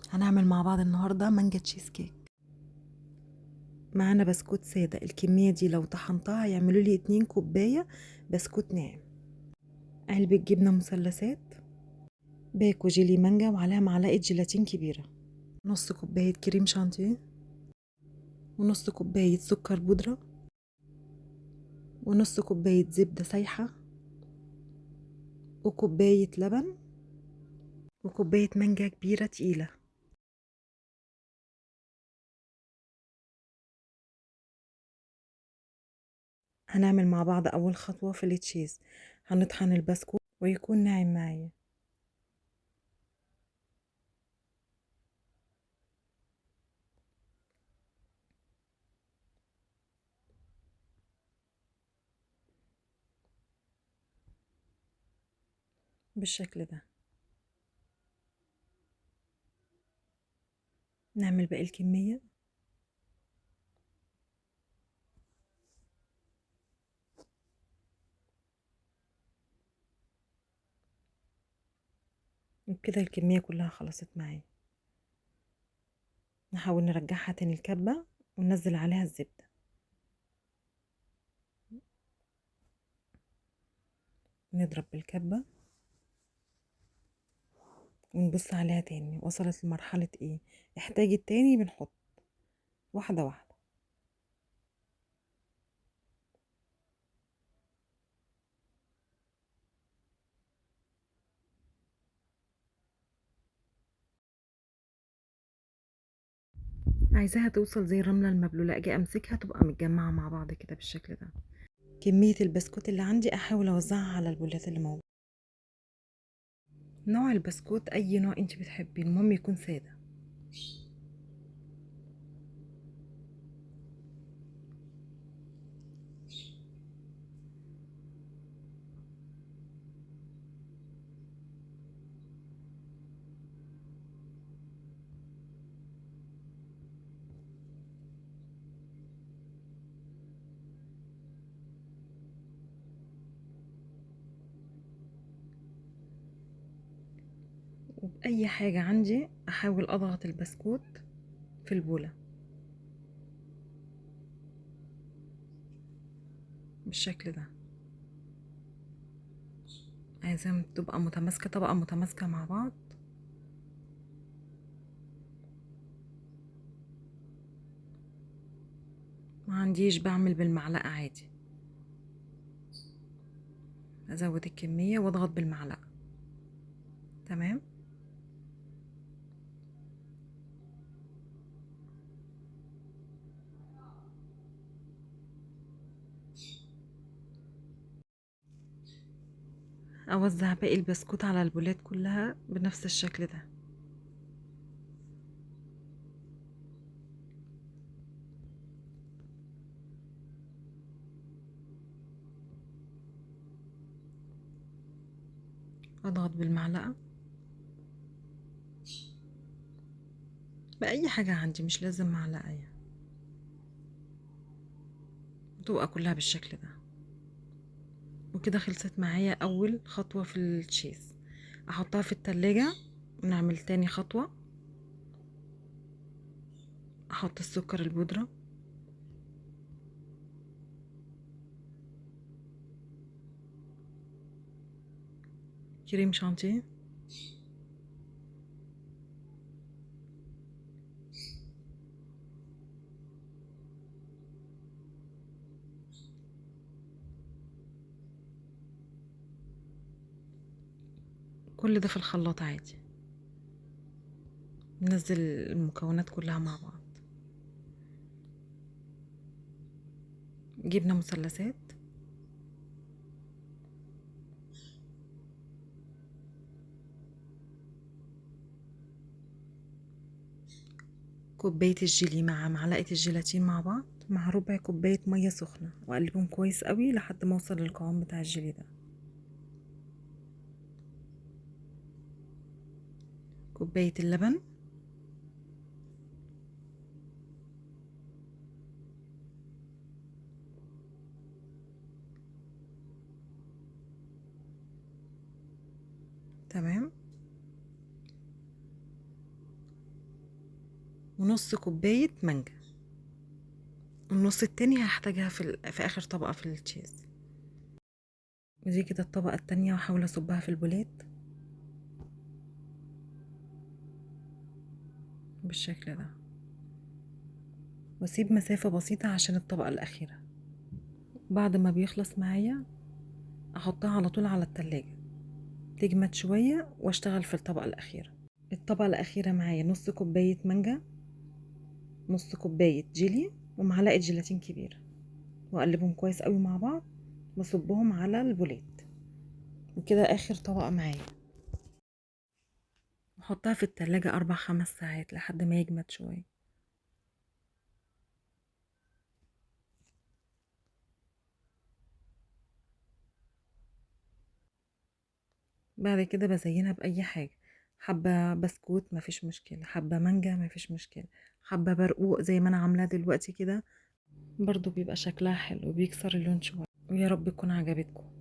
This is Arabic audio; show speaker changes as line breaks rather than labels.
هنعمل مع بعض النهاردة مانجا تشيز كيك. معانا بسكوت سادة، الكمية دي لو طحنتها هيعملوا لي 2 كوباية بسكوت ناعم. علبة جبنة مثلثات، باكو جيلي مانجا وعليها معلقة جيلاتين كبيرة، نص كوباية كريم شانتيه، ونص كوباية سكر بودرة، ونص كوباية زبدة سايحة، وكوباية لبن، وكوباية مانجا كبيرة تقيلة. هنعمل مع بعض أول خطوة في التشيز. هنطحن البسكوت ويكون ناعم معايا. بالشكل ده. نعمل باقي الكمية. وبكده الكمية كلها خلصت معايا. نحاول نرجعها تاني الكبة وننزل عليها الزبدة، نضرب بالكبة ونبص عليها تاني وصلت لمرحلة ايه، احتاجت تاني بنحط واحدة واحدة. عايزاها توصل زي الرملة المبلولة، اجي امسكها تبقى متجمعة مع بعض كده بالشكل ده. كمية البسكوت اللي عندي احاول اوزعها على البولات اللي موجودة. نوع البسكوت اي نوع انت بتحبيه، المهم يكون سادة. وبأي حاجة عندي احاول اضغط البسكوت في البولة بالشكل ده. عايزاها تبقى متماسكة، طبقة متماسكة مع بعض. ما عنديش بعمل بالمعلقة عادي، ازود الكمية واضغط بالمعلقة. تمام. اوزع باقي البسكوت على البولات كلها بنفس الشكل ده. اضغط بالمعلقة بأي حاجة عندي، مش لازم معلقة يعني. تبقى كلها بالشكل ده. وكده خلصت معايا اول خطوة في التشيز. احطها في التلاجة ونعمل تاني خطوة. احط السكر البودرة، كريم شانتيه، كل ده في الخلاط عادي. ننزل المكونات كلها مع بعض. جبنة مثلثات، كوباية الجيلي مع معلقة الجيلاتين مع بعض مع ربع كوباية مية سخنة، وأقلبهم كويس قوي لحد ما أوصل للقوام بتاع الجيلي ده. كوباية اللبن، تمام. ونص كوباية مانجا. النص التاني هحتاجها في اخر طبقة في التشيز. ودي كده الطبقة التانية، وحاول اصبها في البولات بالشكل ده، واسيب مسافة بسيطة عشان الطبقة الاخيرة. بعد ما بيخلص معايا احطها على طول على التلاجة تجمد شوية، واشتغل في الطبقة الاخيرة. الطبقة الاخيرة معايا نص كوباية مانجا، نص كوباية جيلي، ومعلقة جيلاتين كبيرة، واقلبهم كويس قوي مع بعض، واصبهم على البولات. وكده اخر طبقة معايا. احطها في التلاجة 4 5 ساعات لحد ما يجمد شوية. بعد كده بزينها بأي حاجة، حبة بسكوت مفيش مشكلة، حبة مانجا مفيش مشكلة، حبة برقوق زي ما أنا عاملاه دلوقتي كده برضو بيبقى شكلها حلو وبيكسر اللون شوية. ويا رب تكون عجبتكم.